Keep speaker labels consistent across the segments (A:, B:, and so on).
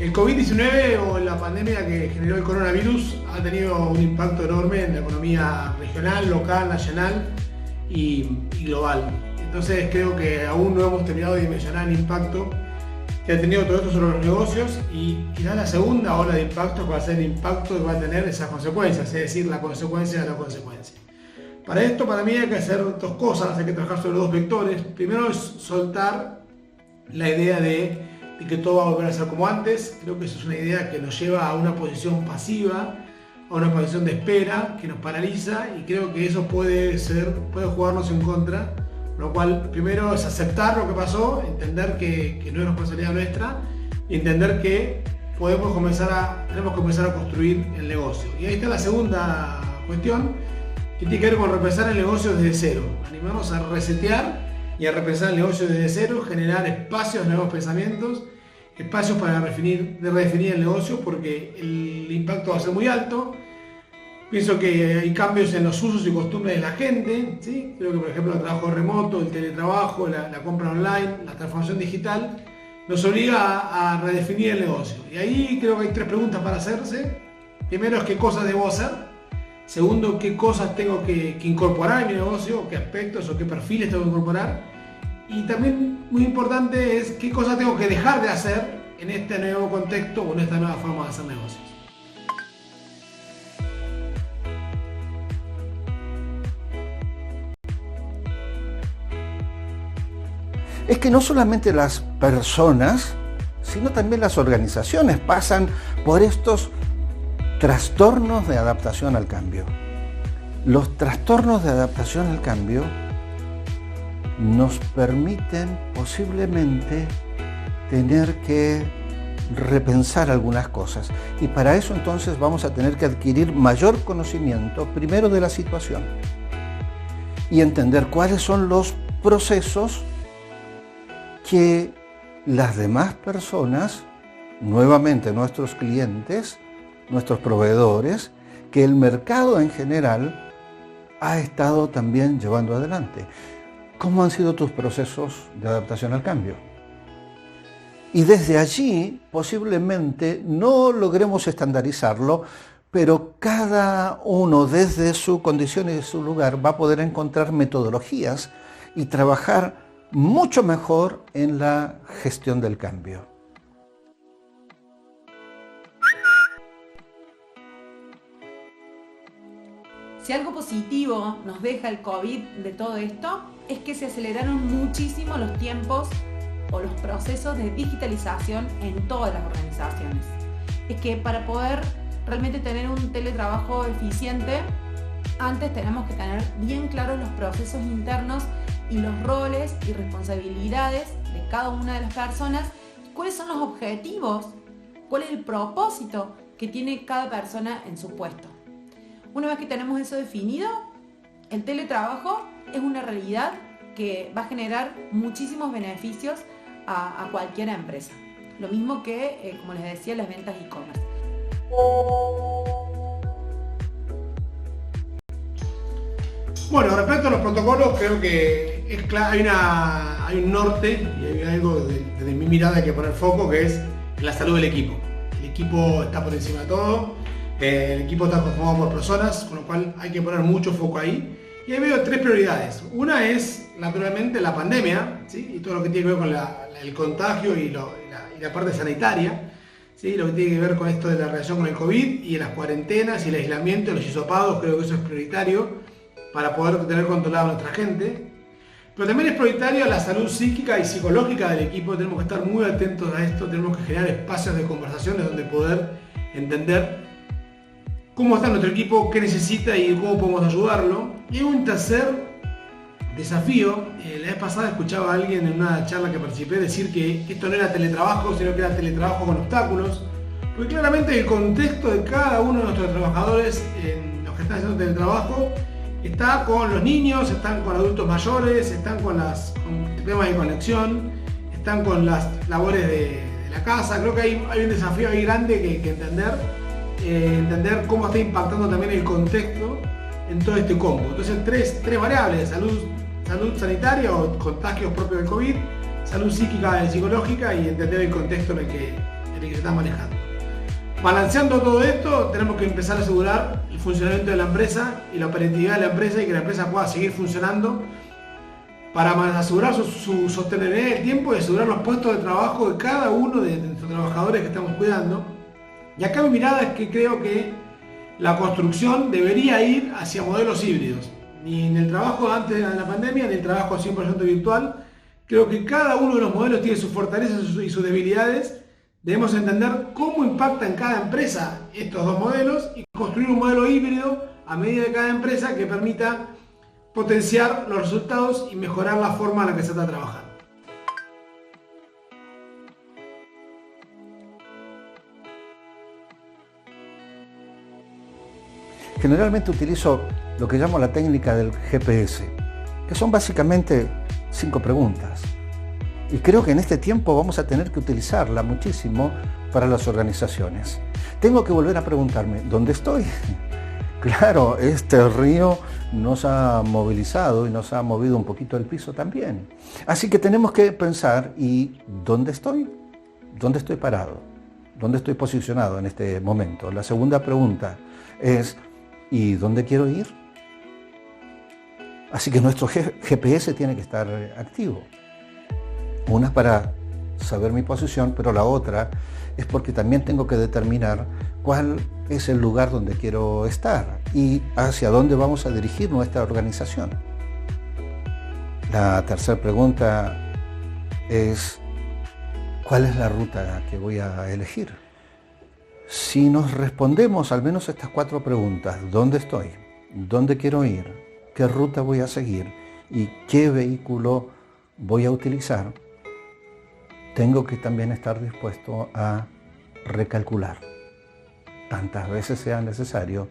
A: El COVID-19 o la pandemia que generó el coronavirus ha tenido un impacto enorme en la economía regional, local, nacional y global. Entonces creo que aún no hemos terminado de dimensionar el impacto que ha tenido todo esto sobre los negocios y quizás la segunda ola de impacto va a ser el impacto que va a tener esas consecuencias, es decir, la consecuencia de la consecuencia. Para esto, para mí, hay que hacer dos cosas, hay que trabajar sobre dos vectores. Primero es soltar la idea de que todo va a volver a ser como antes. Creo que eso es una idea que nos lleva a una posición pasiva, a una posición de espera, que nos paraliza y creo que eso puede jugarnos en contra. Lo cual, primero es aceptar lo que pasó, entender que no es responsabilidad nuestra y entender que tenemos que comenzar a construir el negocio. Y ahí está la segunda cuestión, que tiene que ver con repensar el negocio desde cero. Animarnos a resetear y a repensar el negocio desde cero, generar espacios de nuevos pensamientos, espacios para redefinir el negocio, porque el impacto va a ser muy alto. Pienso que hay cambios en los usos y costumbres de la gente, ¿sí? Creo que, por ejemplo, el trabajo remoto, el teletrabajo, la compra online, la transformación digital, nos obliga a redefinir el negocio. Y ahí creo que hay tres preguntas para hacerse. Primero es qué cosas debo hacer. Segundo, qué cosas tengo que incorporar en mi negocio, qué aspectos o qué perfiles tengo que incorporar. Y también muy importante es qué cosas tengo que dejar de hacer en este nuevo contexto o en esta nueva forma de hacer negocios.
B: Es que no solamente las personas, sino también las organizaciones pasan por estos trastornos de adaptación al cambio. Los trastornos de adaptación al cambio nos permiten posiblemente tener que repensar algunas cosas. Y para eso entonces vamos a tener que adquirir mayor conocimiento, primero de la situación, y entender cuáles son los procesos que las demás personas, nuevamente nuestros clientes, nuestros proveedores, que el mercado en general ha estado también llevando adelante. ¿Cómo han sido tus procesos de adaptación al cambio? Y desde allí posiblemente no logremos estandarizarlo, pero cada uno desde su condición y de su lugar va a poder encontrar metodologías y trabajar mucho mejor en la gestión del cambio.
C: Si algo positivo nos deja el COVID de todo esto, es que se aceleraron muchísimo los tiempos o los procesos de digitalización en todas las organizaciones. Es que para poder realmente tener un teletrabajo eficiente, antes tenemos que tener bien claros los procesos internos y los roles y responsabilidades de cada una de las personas, cuáles son los objetivos, cuál es el propósito que tiene cada persona en su puesto. Una vez que tenemos eso definido, el teletrabajo es una realidad que va a generar muchísimos beneficios a cualquier empresa. Lo mismo que, como les decía, las ventas e-commerce.
A: Bueno, respecto a los protocolos, creo que es claro, hay un norte y hay algo desde mi mirada hay que poner foco, que es la salud del equipo. El equipo está por encima de todo, el equipo está conformado por personas, con lo cual hay que poner mucho foco ahí. Y ahí veo tres prioridades. Una es, naturalmente, la pandemia, ¿sí? Y todo lo que tiene que ver con el contagio y la parte sanitaria, ¿sí? Lo que tiene que ver con esto de la relación con el COVID y las cuarentenas y el aislamiento, los hisopados, creo que eso es prioritario para poder tener controlado a nuestra gente. Pero también es prioritario la salud psíquica y psicológica del equipo. Tenemos que estar muy atentos a esto, tenemos que generar espacios de conversaciones donde poder entender cómo está nuestro equipo, qué necesita y cómo podemos ayudarlo. Y un tercer desafío, la vez pasada escuchaba a alguien en una charla que participé decir que esto no era teletrabajo, sino que era teletrabajo con obstáculos, porque claramente el contexto de cada uno de nuestros trabajadores, en los que están haciendo teletrabajo, está con los niños, están con adultos mayores, están con temas de conexión, están con las labores de la casa. Creo que hay un desafío ahí grande que entender cómo está impactando también el contexto en todo este combo. Entonces tres variables: salud sanitaria o contagios propios del COVID, salud psíquica y psicológica, y entender el contexto en en el que se está manejando. Balanceando todo esto, tenemos que empezar a asegurar el funcionamiento de la empresa y la operatividad de la empresa y que la empresa pueda seguir funcionando para asegurar su sostenibilidad en el tiempo y asegurar los puestos de trabajo de cada uno de nuestros trabajadores que estamos cuidando. Y acá mi mirada es que creo que la construcción debería ir hacia modelos híbridos. Ni en el trabajo antes de la pandemia, ni el trabajo 100% virtual. Creo que cada uno de los modelos tiene sus fortalezas y sus debilidades. Debemos entender cómo impactan cada empresa estos dos modelos y construir un modelo híbrido a medida de cada empresa que permita potenciar los resultados y mejorar la forma en la que se está trabajando.
B: Generalmente utilizo lo que llamo la técnica del GPS, que son básicamente 5 preguntas. Y creo que en este tiempo vamos a tener que utilizarla muchísimo para las organizaciones. Tengo que volver a preguntarme, ¿dónde estoy? Claro, este río nos ha movilizado y nos ha movido un poquito el piso también. Así que tenemos que pensar, ¿y dónde estoy? ¿Dónde estoy parado? ¿Dónde estoy posicionado en este momento? La segunda pregunta es, ¿y dónde quiero ir? Así que nuestro GPS tiene que estar activo. Una para saber mi posición, pero la otra es porque también tengo que determinar cuál es el lugar donde quiero estar y hacia dónde vamos a dirigir nuestra organización. La tercera pregunta es, ¿cuál es la ruta que voy a elegir? Si nos respondemos al menos estas 4 preguntas, ¿dónde estoy? ¿Dónde quiero ir? ¿Qué ruta voy a seguir? ¿Y qué vehículo voy a utilizar? Tengo que también estar dispuesto a recalcular tantas veces sea necesario,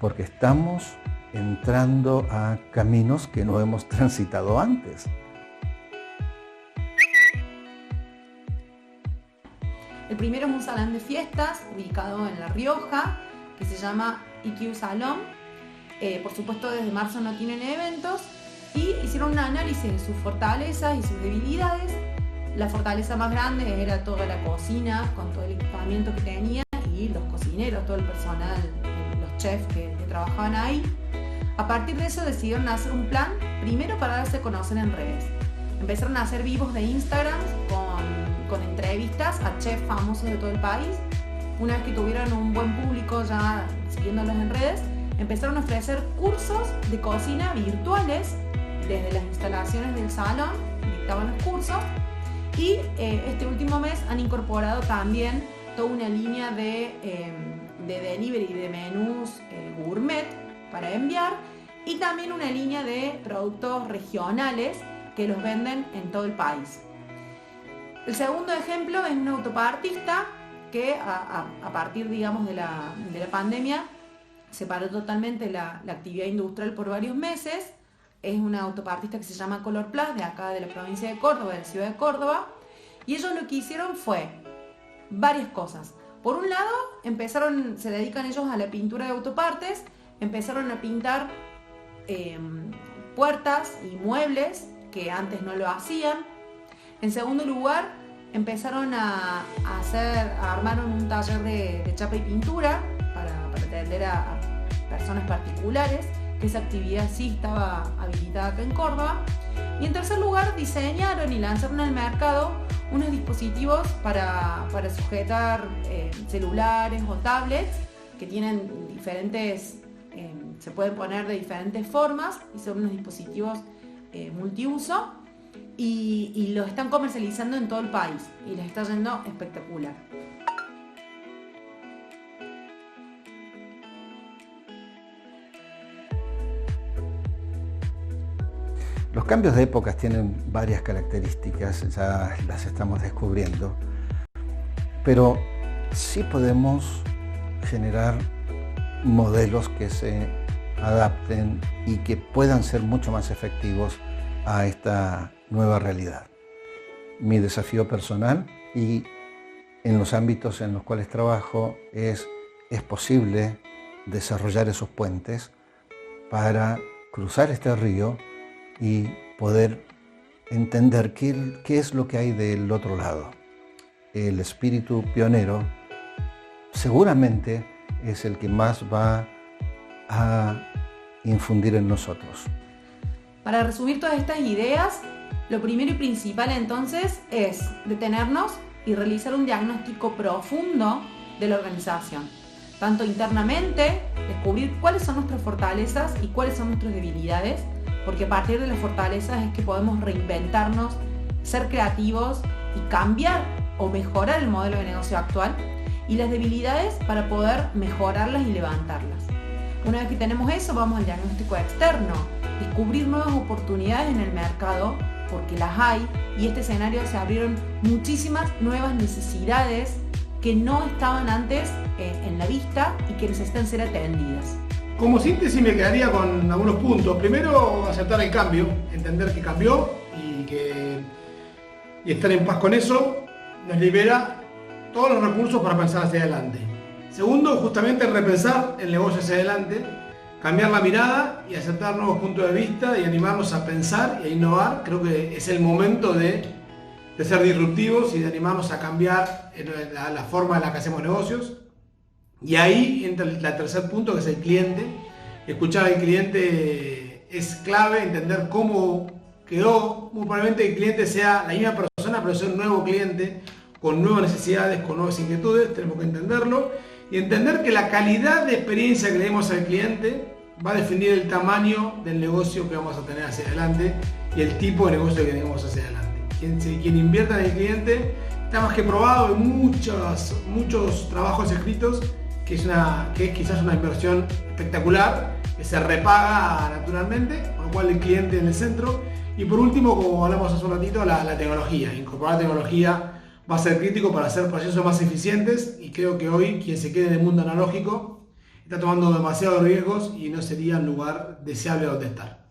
B: porque estamos entrando a caminos que no hemos transitado antes.
C: El primero es un salón de fiestas ubicado en La Rioja, que se llama IQ Salón. Por supuesto, desde marzo no tienen eventos y hicieron un análisis de sus fortalezas y sus debilidades. La fortaleza más grande era toda la cocina, con todo el equipamiento que tenía, y los cocineros, todo el personal, los chefs que trabajaban ahí. A partir de eso decidieron hacer un plan, primero para darse a conocer en redes. Empezaron a hacer vivos de Instagram con entrevistas a chefs famosos de todo el país. Una vez que tuvieron un buen público ya siguiéndolos en redes, empezaron a ofrecer cursos de cocina virtuales desde las instalaciones del salón, dictaban los cursos. Y este último mes han incorporado también toda una línea de delivery de menús gourmet para enviar y también una línea de productos regionales que los venden en todo el país. El segundo ejemplo es un autopartista que a partir, digamos, de la pandemia se paró totalmente la actividad industrial por varios meses. Es una autopartista que se llama Color Plus, de acá de la provincia de Córdoba, de la ciudad de Córdoba. Y ellos lo que hicieron fue varias cosas. Por un lado, se dedican ellos a la pintura de autopartes, empezaron a pintar puertas y muebles que antes no lo hacían. En segundo lugar, armaron un taller de chapa y pintura para atender a personas particulares, que esa actividad sí estaba habilitada acá en Córdoba. Y en tercer lugar, diseñaron y lanzaron al mercado unos dispositivos para sujetar celulares o tablets que tienen diferentes, se pueden poner de diferentes formas y son unos dispositivos multiuso y los están comercializando en todo el país y les está yendo espectacular.
B: Los cambios de épocas tienen varias características, ya las estamos descubriendo, pero sí podemos generar modelos que se adapten y que puedan ser mucho más efectivos a esta nueva realidad. Mi desafío personal y en los ámbitos en los cuales trabajo es posible desarrollar esos puentes para cruzar este río y poder entender qué es lo que hay del otro lado. el espíritu pionero seguramente es el que más va a infundir en nosotros.
C: Para resumir todas estas ideas, lo primero y principal entonces es detenernos y realizar un diagnóstico profundo de la organización, tanto internamente, descubrir cuáles son nuestras fortalezas y cuáles son nuestras debilidades, porque a partir de las fortalezas es que podemos reinventarnos, ser creativos y cambiar o mejorar el modelo de negocio actual, y las debilidades para poder mejorarlas y levantarlas. Una vez que tenemos eso, vamos al diagnóstico externo, descubrir nuevas oportunidades en el mercado, porque las hay, y este escenario se abrieron muchísimas nuevas necesidades que no estaban antes en la vista y que necesitan ser atendidas.
A: Como síntesis me quedaría con algunos puntos. Primero, aceptar el cambio, entender que cambió y estar en paz con eso nos libera todos los recursos para pensar hacia adelante. Segundo, justamente repensar el negocio hacia adelante, cambiar la mirada y aceptar nuevos puntos de vista y animarnos a pensar y a innovar. Creo que es el momento de ser disruptivos y de animarnos a cambiar la forma en la que hacemos negocios. Y ahí entra el tercer punto, que es el cliente. Escuchar al cliente es clave, entender cómo quedó. Muy probablemente el cliente sea la misma persona, pero sea un nuevo cliente, con nuevas necesidades, con nuevas inquietudes. Tenemos que entenderlo y entender que la calidad de experiencia que le demos al cliente va a definir el tamaño del negocio que vamos a tener hacia adelante y el tipo de negocio que tenemos hacia adelante. Quien invierta en el cliente está más que probado en muchos trabajos escritos que es quizás una inversión espectacular que se repaga naturalmente, con lo cual el cliente en el centro. Y por último, como hablamos hace un ratito, la tecnología. Incorporar tecnología va a ser crítico para hacer procesos más eficientes, y creo que hoy quien se quede en el mundo analógico está tomando demasiados riesgos y no sería un lugar deseable donde estar.